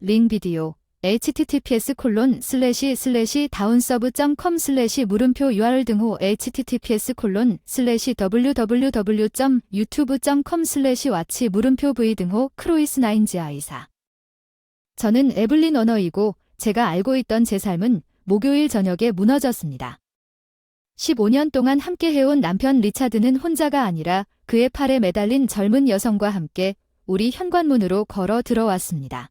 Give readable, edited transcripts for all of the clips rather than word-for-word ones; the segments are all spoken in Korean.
링 비디오 https://downsub.com/ 물음표 URL 등호 https://www.youtube.com/watch 물음표 v 등호 크로이스9지24 저는 에블린 워너이고 제가 알고 있던 제 삶은 목요일 저녁에 무너졌습니다. 15년 동안 함께 해온 남편 리차드는 혼자가 아니라 그의 팔에 매달린 젊은 여성과 함께 우리 현관문으로 걸어 들어왔습니다.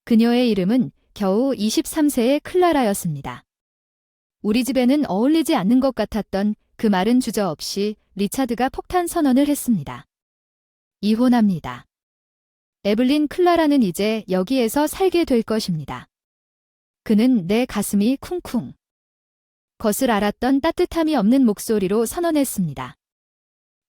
그녀의 이름은 겨우 23세의 클라라였습니다. 우리 집에는 어울리지 않는 것 같았던 그 말은 주저없이 리차드가 폭탄 선언을 했습니다. 이혼합니다. 에블린 클라라는 이제 여기에서 살게 될 것입니다. 그는 내 가슴이 쿵쿵 것을 알았던 따뜻함이 없는 목소리로 선언했습니다.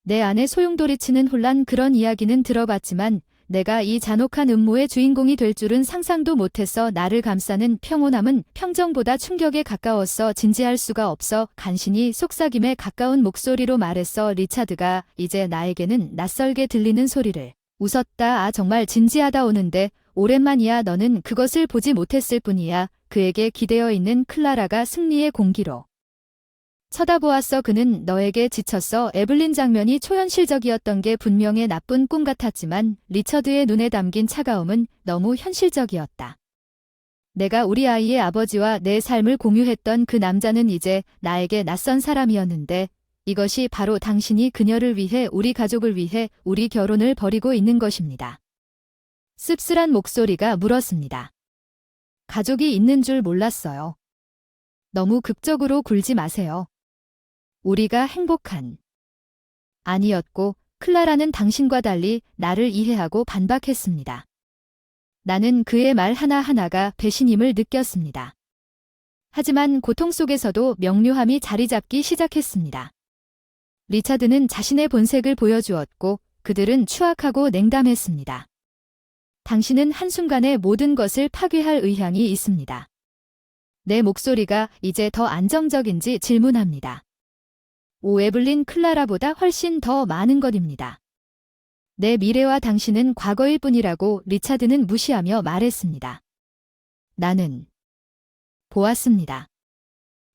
내 안에 소용돌이치는 혼란 그런 이야기는 들어봤지만 내가 이 잔혹한 음모의 주인공이 될 줄은 상상도 못했어. 나를 감싸는 평온함은 평정보다 충격에 가까웠어. 진지할 수가 없어. 간신히 속삭임에 가까운 목소리로 말했어. 리차드가 이제 나에게는 낯설게 들리는 소리를 웃었다. 아 정말 진지하다 오는데 오랜만이야. 너는 그것을 보지 못했을 뿐이야. 그에게 기대어 있는 클라라가 승리의 공기로 쳐다보았어. 그는 너에게 지쳤어. 에블린 장면이 초현실적이었던 게 분명해. 나쁜 꿈 같았지만 리처드의 눈에 담긴 차가움은 너무 현실적이었다. 내가 우리 아이의 아버지와 내 삶을 공유했던 그 남자는 이제 나에게 낯선 사람이었는데 이것이 바로 당신이 그녀를 위해 우리 가족을 위해 우리 결혼을 벌이고 있는 것입니다. 씁쓸한 목소리가 물었습니다. 가족이 있는 줄 몰랐어요. 너무 극적으로 굴지 마세요. 우리가 행복한 아니었고 클라라는 당신과 달리 나를 이해하고 반박했습니다. 나는 그의 말 하나하나가 배신임을 느꼈습니다. 하지만 고통 속에서도 명료함이 자리 잡기 시작했습니다. 리차드는 자신의 본색을 보여주었고 그들은 추악하고 냉담했습니다. 당신은 한순간에 모든 것을 파괴할 의향이 있습니다. 내 목소리가 이제 더 안정적인지 질문합니다. 오 에블린 클라라보다 훨씬 더 많은 것입니다. 내 미래와 당신은 과거일 뿐이라고 리차드는 무시하며 말했습니다. 나는 보았습니다.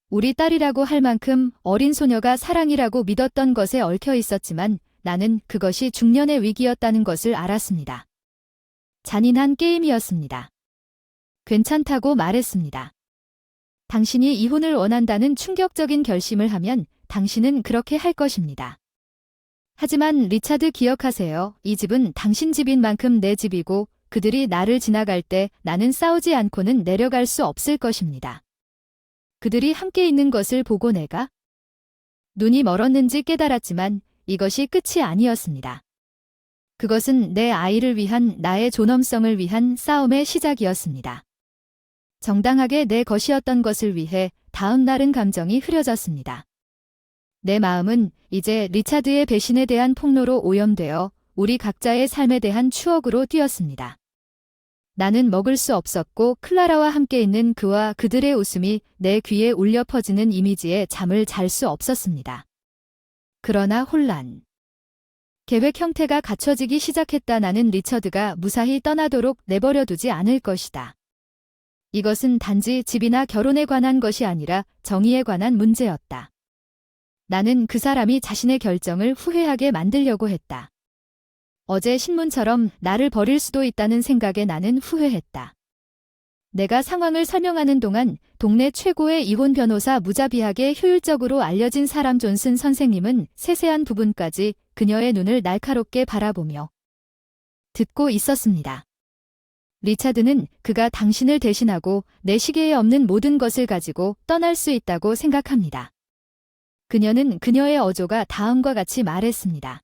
우리 딸이라고 할 만큼 어린 소녀가 사랑이라고 믿었던 것에 얽혀 있었지만 나는 그것이 중년의 위기였다는 것을 알았습니다. 잔인한 게임이었습니다. 괜찮다고 말했습니다. 당신이 이혼을 원한다는 충격적인 결심을 하면 당신은 그렇게 할 것입니다. 하지만 리차드 기억하세요. 이 집은 당신 집인 만큼 내 집이고 그들이 나를 지나갈 때 나는 싸우지 않고는 내려갈 수 없을 것입니다. 그들이 함께 있는 것을 보고 내가 눈이 멀었는지 깨달았지만 이것이 끝이 아니었습니다. 그것은 내 아이를 위한 나의 존엄성을 위한 싸움의 시작이었습니다. 정당하게 내 것이었던 것을 위해 다음 날은 감정이 흐려졌습니다. 내 마음은 이제 리차드의 배신에 대한 폭로로 오염되어 우리 각자의 삶에 대한 추억으로 뛰었습니다. 나는 먹을 수 없었고 클라라와 함께 있는 그와 그들의 웃음이 내 귀에 울려 퍼지는 이미지에 잠을 잘 수 없었습니다. 그러나 혼란. 계획 형태가 갖춰지기 시작했다. 나는 리처드가 무사히 떠나도록 내버려두지 않을 것이다. 이것은 단지 집이나 결혼에 관한 것이 아니라 정의에 관한 문제였다. 나는 그 사람이 자신의 결정을 후회하게 만들려고 했다. 어제 신문처럼 나를 버릴 수도 있다는 생각에 나는 후회했다. 내가 상황을 설명하는 동안 동네 최고의 이혼 변호사 무자비하게 효율적으로 알려진 사람 존슨 선생님은 세세한 부분까지 그녀의 눈을 날카롭게 바라보며 듣고 있었습니다. 리차드는 그가 당신을 대신하고 내 시계에 없는 모든 것을 가지고 떠날 수 있다고 생각합니다. 그녀는 그녀의 어조가 다음과 같이 말했습니다.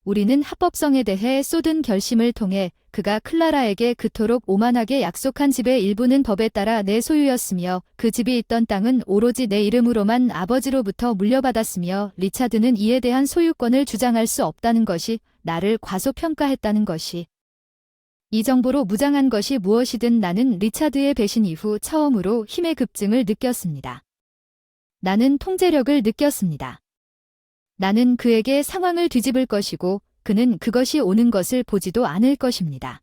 우리는 합법성에 대해 쏟은 결심을 통해 그가 클라라에게 그토록 오만하게 약속한 집의 일부는 법에 따라 내 소유였으며 그 집이 있던 땅은 오로지 내 이름으로만 아버지로부터 물려받았으며 리차드는 이에 대한 소유권을 주장할 수 없다는 것이 나를 과소평가했다는 것이 이 정보로 무장한 것이 무엇이든 나는 리차드의 배신 이후 처음으로 힘의 급증을 느꼈습니다. 나는 통제력을 느꼈습니다. 나는 그에게 상황을 뒤집을 것이고 그는 그것이 오는 것을 보지도 않을 것입니다.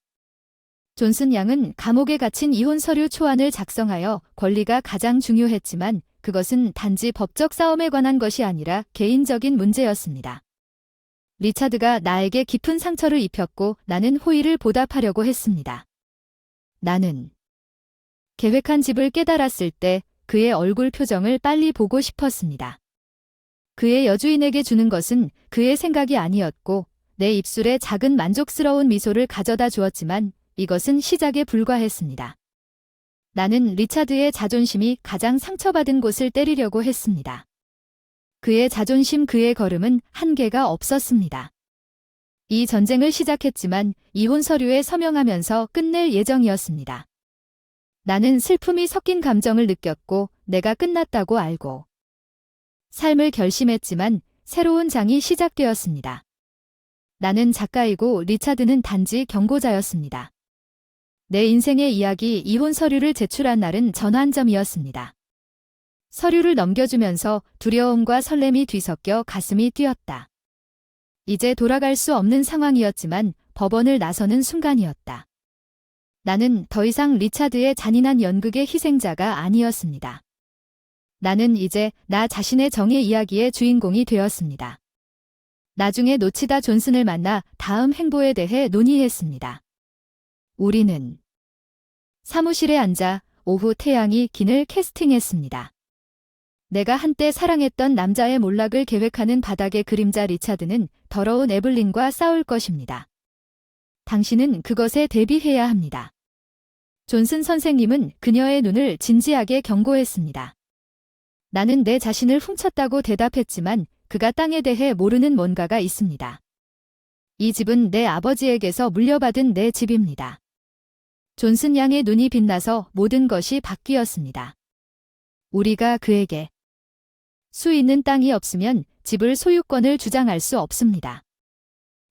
존슨 양은 감옥에 갇힌 이혼 서류 초안을 작성하여 권리가 가장 중요했지만 그것은 단지 법적 싸움에 관한 것이 아니라 개인적인 문제였습니다. 리차드가 나에게 깊은 상처를 입혔고 나는 호의를 보답하려고 했습니다. 나는 계획한 집을 깨달았을 때 그의 얼굴 표정을 빨리 보고 싶었습니다. 그의 여주인에게 주는 것은 그의 생각이 아니었고 내 입술에 작은 만족스러운 미소를 가져다 주었지만 이것은 시작에 불과했습니다. 나는 리차드의 자존심이 가장 상처받은 곳을 때리려고 했습니다. 그의 자존심, 그의 걸음은 한계가 없었습니다. 이 전쟁을 시작했지만 이혼 서류에 서명하면서 끝낼 예정이었습니다. 나는 슬픔이 섞인 감정을 느꼈고 내가 끝났다고 알고 삶을 결심했지만 새로운 장이 시작되었습니다. 나는 작가이고 리차드는 단지 경고자였습니다. 내 인생의 이야기 이혼 서류를 제출한 날은 전환점이었습니다. 서류를 넘겨주면서 두려움과 설렘이 뒤섞여 가슴이 뛰었다. 이제 돌아갈 수 없는 상황이었지만 법원을 나서는 순간이었다. 나는 더 이상 리차드의 잔인한 연극의 희생자가 아니었습니다. 나는 이제 나 자신의 정의 이야기의 주인공이 되었습니다. 나중에 노치다 존슨을 만나 다음 행보에 대해 논의했습니다. 우리는 사무실에 앉아 오후 태양이 긴을 캐스팅했습니다. 내가 한때 사랑했던 남자의 몰락을 계획하는 바닥의 그림자 리차드는 더러운 에블린과 싸울 것입니다. 당신은 그것에 대비해야 합니다. 존슨 선생님은 그녀의 눈을 진지하게 경고했습니다. 나는 내 자신을 훔쳤다고 대답했지만 그가 땅에 대해 모르는 뭔가가 있습니다. 이 집은 내 아버지에게서 물려받은 내 집입니다. 존슨 양의 눈이 빛나서 모든 것이 바뀌었습니다. 우리가 그에게 수 있는 땅이 없으면 집을 소유권을 주장할 수 없습니다.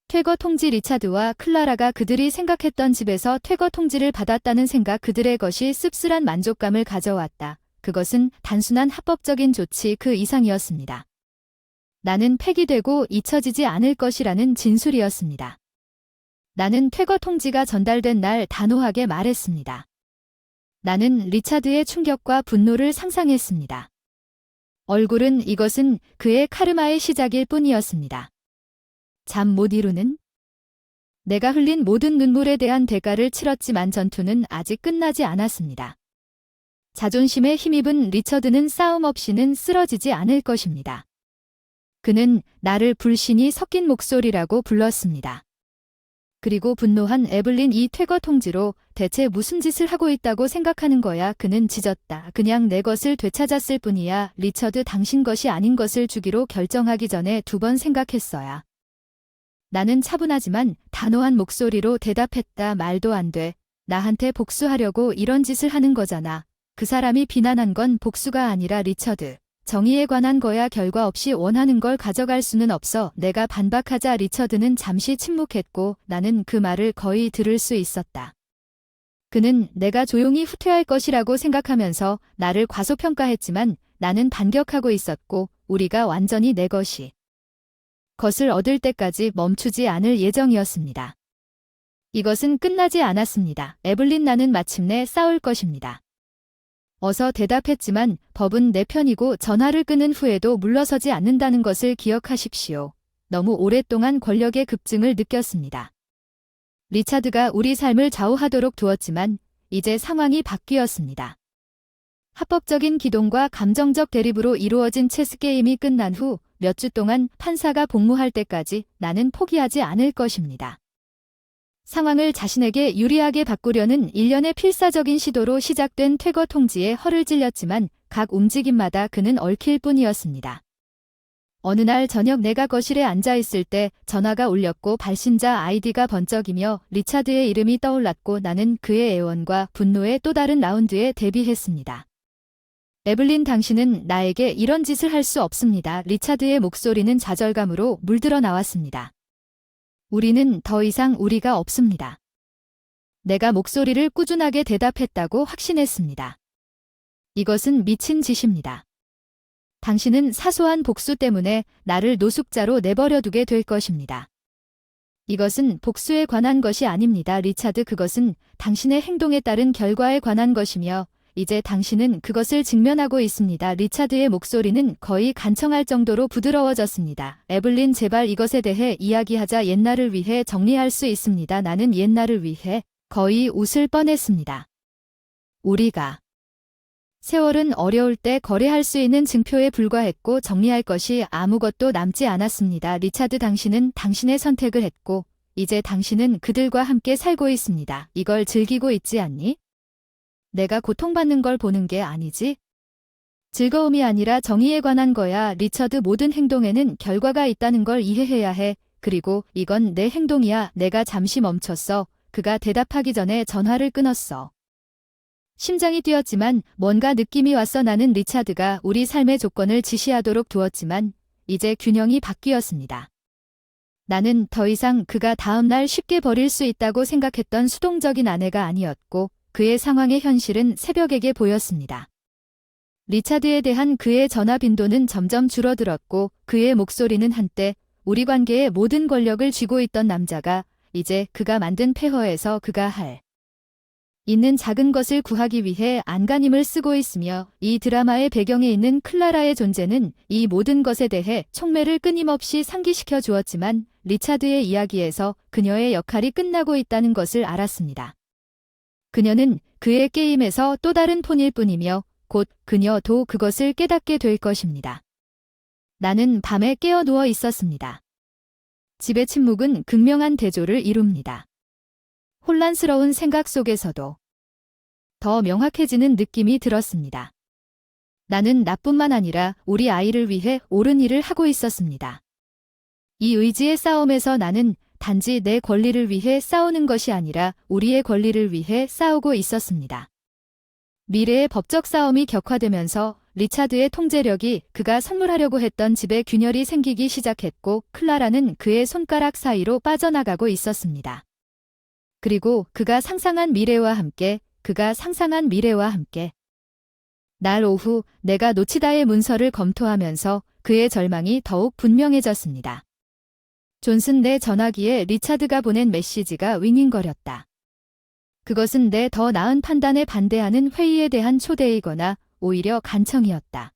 퇴거 통지 리차드와 클라라가 그들이 생각했던 집에서 퇴거 통지를 받았다는 생각 그들의 것이 씁쓸한 만족감을 가져왔다. 그것은 단순한 합법적인 조치 그 이상이었습니다. 나는 폐기되고 잊혀지지 않을 것이라는 진술이었습니다. 나는 퇴거 통지가 전달된 날 단호하게 말했습니다. 나는 리차드의 충격과 분노를 상상했습니다. 얼굴은 이것은 그의 카르마의 시작일 뿐이었습니다. 잠 못 이루는? 내가 흘린 모든 눈물에 대한 대가를 치렀지만 전투는 아직 끝나지 않았습니다. 자존심에 힘입은 리처드는 싸움 없이는 쓰러지지 않을 것입니다. 그는 나를 불신이 섞인 목소리라고 불렀습니다. 그리고 분노한 에블린 이 퇴거 통지로 대체 무슨 짓을 하고 있다고 생각하는 거야. 그는 짖었다. 그냥 내 것을 되찾았을 뿐이야. 리처드 당신 것이 아닌 것을 주기로 결정하기 전에 2번 생각했어야. 나는 차분하지만 단호한 목소리로 대답했다. 말도 안 돼. 나한테 복수하려고 이런 짓을 하는 거잖아. 그 사람이 비난한 건 복수가 아니라 리처드. 정의에 관한 거야. 결과 없이 원하는 걸 가져갈 수는 없어. 내가 반박하자 리처드는 잠시 침묵했고 나는 그 말을 거의 들을 수 있었다. 그는 내가 조용히 후퇴할 것이라고 생각하면서 나를 과소평가했지만 나는 반격하고 있었고 우리가 완전히 내 것을 얻을 때까지 멈추지 않을 예정이었습니다. 이것은 끝나지 않았습니다. 에블린 나는 마침내 싸울 것입니다. 어서 대답했지만 법은 내 편이고 전화를 끊은 후에도 물러서지 않는다는 것을 기억하십시오. 너무 오랫동안 권력의 급증을 느꼈습니다. 리차드가 우리 삶을 좌우하도록 두었지만 이제 상황이 바뀌었습니다. 합법적인 기동과 감정적 대립으로 이루어진 체스게임이 끝난 후 몇 주 동안 판사가 복무할 때까지 나는 포기하지 않을 것입니다. 상황을 자신에게 유리하게 바꾸려는 일련의 필사적인 시도로 시작된 퇴거 통지에 허를 찔렸지만 각 움직임마다 그는 얽힐 뿐이었습니다. 어느 날 저녁 내가 거실에 앉아있을 때 전화가 울렸고 발신자 아이디가 번쩍이며 리차드의 이름이 떠올랐고 나는 그의 애원과 분노의 또 다른 라운드에 대비했습니다. 에블린 당신은 나에게 이런 짓을 할 수 없습니다. 리차드의 목소리는 좌절감으로 물들어 나왔습니다. 우리는 더 이상 우리가 없습니다. 내가 목소리를 꾸준하게 대답했다고 확신했습니다. 이것은 미친 짓입니다. 당신은 사소한 복수 때문에 나를 노숙자로 내버려 두게 될 것입니다. 이것은 복수에 관한 것이 아닙니다, 리차드. 그것은 당신의 행동에 따른 결과에 관한 것이며 이제 당신은 그것을 직면하고 있습니다. 리차드의 목소리는 거의 간청할 정도로 부드러워졌습니다. 에블린, 제발 이것에 대해 이야기하자. 옛날을 위해 정리할 수 있습니다. 나는 옛날을 위해 거의 웃을 뻔했습니다. 우리가 세월은 어려울 때 거래할 수 있는 증표에 불과했고 정리할 것이 아무것도 남지 않았습니다. 리차드, 당신은 당신의 선택을 했고 이제 당신은 그들과 함께 살고 있습니다. 이걸 즐기고 있지 않니? 내가 고통받는 걸 보는 게 아니지? 즐거움이 아니라 정의에 관한 거야, 리처드. 모든 행동에는 결과가 있다는 걸 이해해야 해. 그리고 이건 내 행동이야. 내가 잠시 멈췄어. 그가 대답하기 전에 전화를 끊었어. 심장이 뛰었지만 뭔가 느낌이 왔어. 나는 리차드가 우리 삶의 조건을 지시하도록 두었지만 이제 균형이 바뀌었습니다. 나는 더 이상 그가 다음날 쉽게 버릴 수 있다고 생각했던 수동적인 아내가 아니었고 그의 상황의 현실은 새벽에게 보였습니다. 리차드에 대한 그의 전화 빈도는 점점 줄어들었고 그의 목소리는 한때 우리 관계의 모든 권력을 쥐고 있던 남자가 이제 그가 만든 폐허에서 그가 할 있는 작은 것을 구하기 위해 안간힘을 쓰고 있으며 이 드라마의 배경에 있는 클라라의 존재는 이 모든 것에 대해 촉매를 끊임없이 상기시켜 주었지만 리차드의 이야기에서 그녀의 역할이 끝나고 있다는 것을 알았습니다. 그녀는 그의 게임에서 또 다른 폰일 뿐이며 곧 그녀도 그것을 깨닫게 될 것입니다. 나는 밤에 깨어 누워 있었습니다. 집의 침묵은 극명한 대조를 이룹니다. 혼란스러운 생각 속에서도 더 명확해지는 느낌이 들었습니다. 나는 나뿐만 아니라 우리 아이를 위해 옳은 일을 하고 있었습니다. 이 의지의 싸움에서 나는 단지 내 권리를 위해 싸우는 것이 아니라 우리의 권리를 위해 싸우고 있었습니다. 미래의 법적 싸움이 격화되면서 리차드의 통제력이 그가 선물하려고 했던 집에 균열이 생기기 시작했고 클라라는 그의 손가락 사이로 빠져나가고 있었습니다. 그리고 그가 상상한 미래와 함께 날 오후 내가 노치다의 문서를 검토하면서 그의 절망이 더욱 분명해졌습니다. 존슨, 내 전화기에 리차드가 보낸 메시지가 윙윙거렸다. 그것은 내 더 나은 판단에 반대하는 회의에 대한 초대이거나 오히려 간청이었다.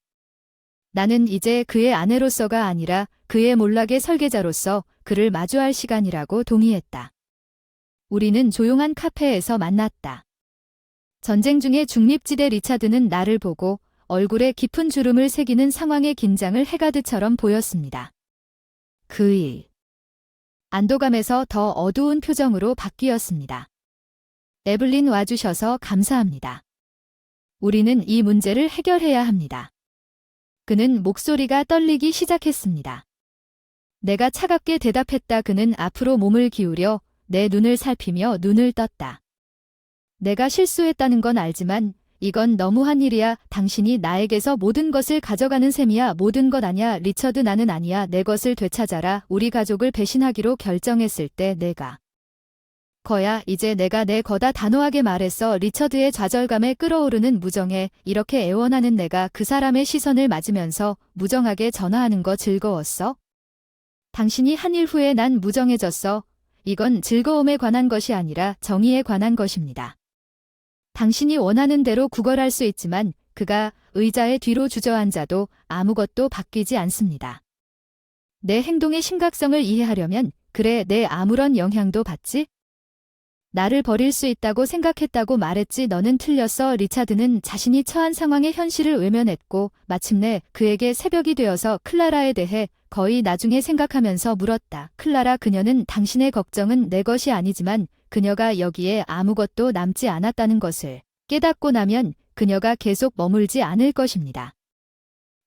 나는 이제 그의 아내로서가 아니라 그의 몰락의 설계자로서 그를 마주할 시간이라고 동의했다. 우리는 조용한 카페에서 만났다. 전쟁 중의 중립지대 리차드는 나를 보고 얼굴에 깊은 주름을 새기는 상황의 긴장을 헤가드처럼 보였습니다. 그의 안도감에서 더 어두운 표정으로 바뀌었습니다. 에블린, 와주셔서 감사합니다. 우리는 이 문제를 해결해야 합니다. 그는 목소리가 떨리기 시작했습니다. 내가 차갑게 대답했다. 그는 앞으로 몸을 기울여 내 눈을 살피며 눈을 떴다. 내가 실수했다는 건 알지만 이건 너무한 일이야. 당신이 나에게서 모든 것을 가져가는 셈이야. 모든 것 아냐. 리처드, 나는 아니야. 내 것을 되찾아라. 우리 가족을 배신하기로 결정했을 때 내가 거야. 이제 내가 내 거다. 단호하게 말했어. 리처드의 좌절감에 끓어오르는 무정에 이렇게 애원하는 내가 그 사람의 시선을 맞으면서 무정하게 전화하는 거 즐거웠어? 당신이 한 일 후에 난 무정해졌어. 이건 즐거움에 관한 것이 아니라 정의에 관한 것입니다. 당신이 원하는 대로 구걸할 수 있지만 그가 의자의 뒤로 주저앉아도 아무것도 바뀌지 않습니다. 내 행동의 심각성을 이해하려면 그래, 내 아무런 영향도 받지? 나를 버릴 수 있다고 생각했다고 말했지. 너는 틀렸어. 리차드는 자신이 처한 상황의 현실을 외면했고 마침내 그에게 새벽이 되어서 클라라에 대해 거의 나중에 생각하면서 물었다. 클라라, 그녀는 당신의 걱정은 내 것이 아니지만 그녀가 여기에 아무것도 남지 않았다는 것을 깨닫고 나면 그녀가 계속 머물지 않을 것입니다.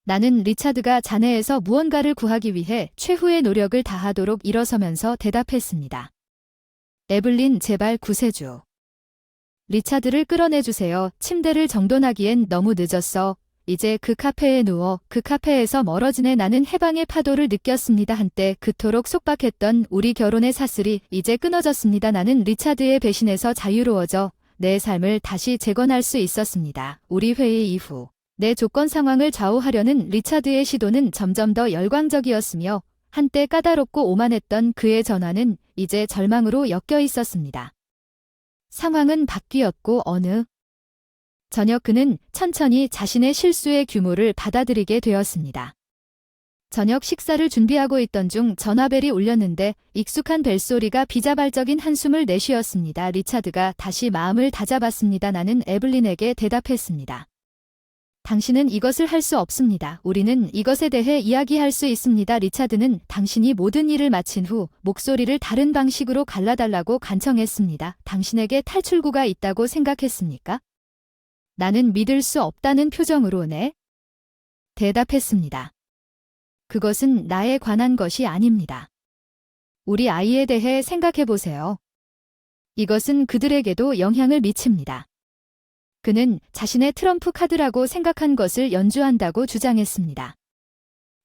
나는 리차드가 자네에서 무언가를 구하기 위해 최후의 노력을 다하도록 일어서면서 대답했습니다. 에블린, 제발 구세주. 리차드를 끌어내주세요. 침대를 정돈하기엔 너무 늦었어. 이제 그 카페에 누워 그 카페에서 멀어지네. 나는 해방의 파도를 느꼈습니다. 한때 그토록 속박했던 우리 결혼의 사슬이 이제 끊어졌습니다. 나는 리차드의 배신에서 자유로워져 내 삶을 다시 재건할 수 있었습니다. 우리 회의 이후 내 조건 상황을 좌우하려는 리차드의 시도는 점점 더 열광적이었으며 한때 까다롭고 오만했던 그의 전화는 이제 절망으로 엮여 있었습니다. 상황은 바뀌었고 어느 저녁 그는 천천히 자신의 실수의 규모를 받아들이게 되었습니다. 저녁 식사를 준비하고 있던 중 전화벨이 울렸는데 익숙한 벨소리가 비자발적인 한숨을 내쉬었습니다. 리차드가 다시 마음을 다잡았습니다. 나는 에블린에게 대답했습니다. 당신은 이것을 할 수 없습니다. 우리는 이것에 대해 이야기할 수 있습니다. 리차드는 당신이 모든 일을 마친 후 목소리를 다른 방식으로 갈라달라고 간청했습니다. 당신에게 탈출구가 있다고 생각했습니까? 나는 믿을 수 없다는 표정으로 네. 대답했습니다. 그것은 나에 관한 것이 아닙니다. 우리 아이에 대해 생각해 보세요. 이것은 그들에게도 영향을 미칩니다. 그는 자신의 트럼프 카드라고 생각한 것을 연주한다고 주장했습니다.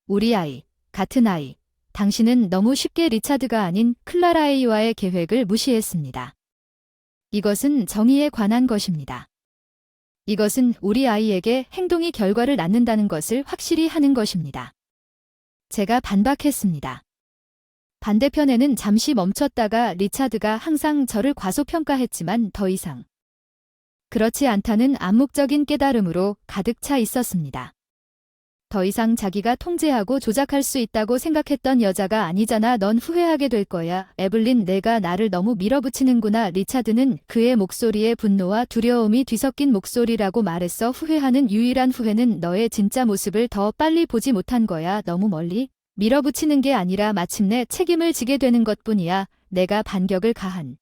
우리 아이, 같은 아이. 당신은 너무 쉽게 리차드가 아닌 클라라에이와의 계획을 무시했습니다. 이것은 정의에 관한 것입니다. 이것은 우리 아이에게 행동이 결과를 낳는다는 것을 확실히 하는 것입니다. 제가 반박했습니다. 반대편에는 잠시 멈췄다가 리차드가 항상 저를 과소평가했지만 더 이상 그렇지 않다는 암묵적인 깨달음으로 가득 차 있었습니다. 더 이상 자기가 통제하고 조작할 수 있다고 생각했던 여자가 아니잖아. 넌 후회하게 될 거야. 에블린, 내가 나를 너무 밀어붙이는구나. 리차드는 그의 목소리에 분노와 두려움이 뒤섞인 목소리라고 말했어. 후회하는 유일한 후회는 너의 진짜 모습을 더 빨리 보지 못한 거야. 너무 멀리 밀어붙이는 게 아니라 마침내 책임을 지게 되는 것뿐이야. 내가 반격을 가한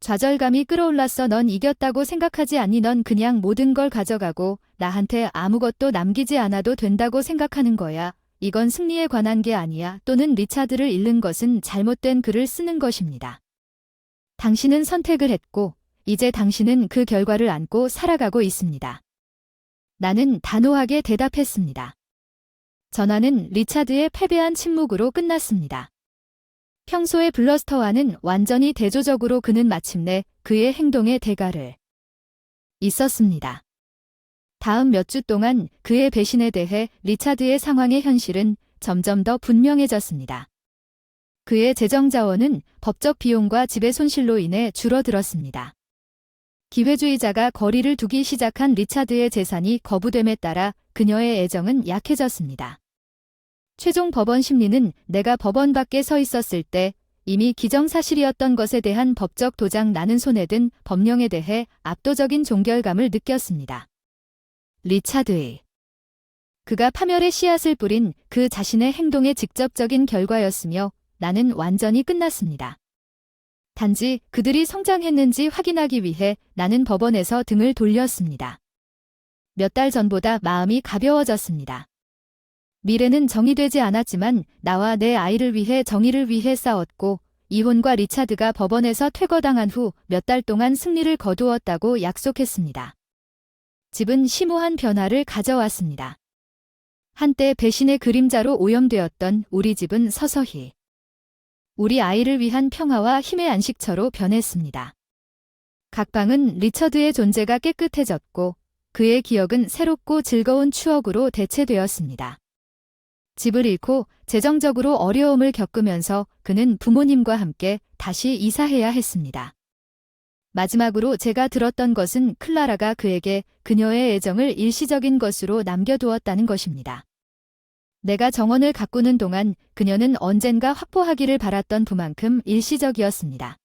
좌절감이 끌어올랐어. 넌 이겼다고 생각하지 않니? 넌 그냥 모든 걸 가져가고 나한테 아무것도 남기지 않아도 된다고 생각하는 거야. 이건 승리에 관한 게 아니야. 또는 리차드를 잃는 것은 잘못된 글을 쓰는 것입니다. 당신은 선택을 했고 이제 당신은 그 결과를 안고 살아가고 있습니다. 나는 단호하게 대답했습니다. 전화는 리차드의 패배한 침묵으로 끝났습니다. 평소의 블러스터와는 완전히 대조적으로 그는 마침내 그의 행동에 대가를 있었습니다. 다음 몇 주 동안 그의 배신에 대해 리차드의 상황의 현실은 점점 더 분명해졌습니다. 그의 재정 자원은 법적 비용과 집의 손실로 인해 줄어들었습니다. 기회주의자가 거리를 두기 시작한 리차드의 재산이 거부됨에 따라 그녀의 애정은 약해졌습니다. 최종 법원 심리는 내가 법원 밖에 서 있었을 때 이미 기정사실이었던 것에 대한 법적 도장 나는 손에 든 법령에 대해 압도적인 종결감을 느꼈습니다. 리차드의 그가 파멸의 씨앗을 뿌린 그 자신의 행동의 직접적인 결과였으며 나는 완전히 끝났습니다. 단지 그들이 성장했는지 확인하기 위해 나는 법원에서 등을 돌렸습니다. 몇 달 전보다 마음이 가벼워졌습니다. 미래는 정의되지 않았지만 나와 내 아이를 위해 정의를 위해 싸웠고 이혼과 리차드가 법원에서 퇴거당한 후 몇 달 동안 승리를 거두었다고 약속했습니다. 집은 심오한 변화를 가져왔습니다. 한때 배신의 그림자로 오염되었던 우리 집은 서서히 우리 아이를 위한 평화와 힘의 안식처로 변했습니다. 각 방은 리처드의 존재가 깨끗해졌고 그의 기억은 새롭고 즐거운 추억으로 대체되었습니다. 집을 잃고 재정적으로 어려움을 겪으면서 그는 부모님과 함께 다시 이사해야 했습니다. 마지막으로 제가 들었던 것은 클라라가 그에게 그녀의 애정을 일시적인 것으로 남겨두었다는 것입니다. 내가 정원을 가꾸는 동안 그녀는 언젠가 확보하기를 바랐던 부만큼 일시적이었습니다.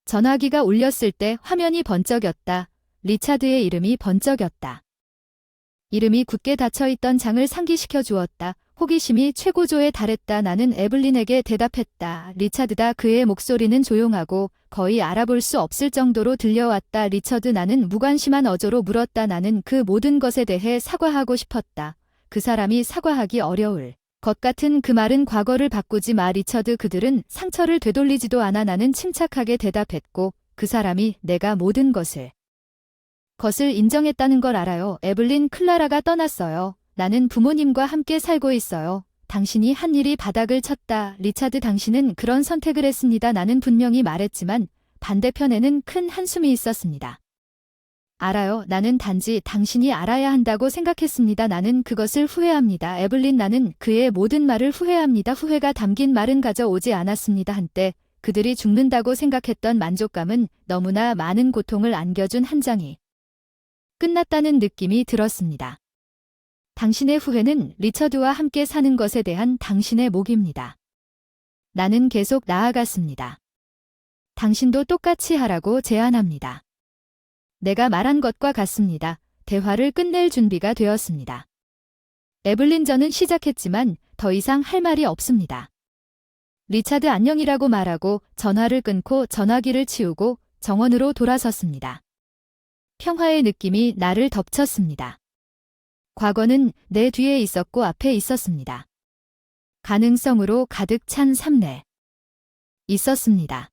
전화기가 울렸을 때 화면이 번쩍였다. 리차드의 이름이 번쩍였다. 이름이 굳게 닫혀있던 장을 상기시켜 주었다. 호기심이 최고조에 달했다. 나는 에블린에게 대답했다. 리차드다. 그의 목소리는 조용하고 거의 알아볼 수 없을 정도로 들려왔다. 리처드. 나는 무관심한 어조로 물었다. 나는 그 모든 것에 대해 사과하고 싶었다. 그 사람이 사과하기 어려울 것 같은 그 말은 과거를 바꾸지 마. 리처드. 그들은 상처를 되돌리지도 않아. 나는 침착하게 대답했고 그 사람이 내가 모든 것을 인정했다는 걸 알아요. 에블린, 클라라가 떠났어요. 나는 부모님과 함께 살고 있어요. 당신이 한 일이 바닥을 쳤다. 리차드, 당신은 그런 선택을 했습니다. 나는 분명히 말했지만 반대편에는 큰 한숨이 있었습니다. 알아요. 나는 단지 당신이 알아야 한다고 생각했습니다. 나는 그것을 후회합니다. 에블린, 나는 그의 모든 말을 후회합니다. 후회가 담긴 말은 가져오지 않았습니다. 한때 그들이 죽는다고 생각했던 만족감은 너무나 많은 고통을 안겨준 한 장이 끝났다는 느낌이 들었습니다. 당신의 후회는 리처드와 함께 사는 것에 대한 당신의 몫입니다. 나는 계속 나아갔습니다. 당신도 똑같이 하라고 제안합니다. 내가 말한 것과 같습니다. 대화를 끝낼 준비가 되었습니다. 에블린, 저는 시작했지만 더 이상 할 말이 없습니다. 리차드, 안녕이라고 말하고 전화를 끊고 전화기를 치우고 정원으로 돌아섰습니다. 평화의 느낌이 나를 덮쳤습니다. 과거는 내 뒤에 있었고 앞에 있었습니다. 가능성으로 가득 찬 삶내 있었습니다.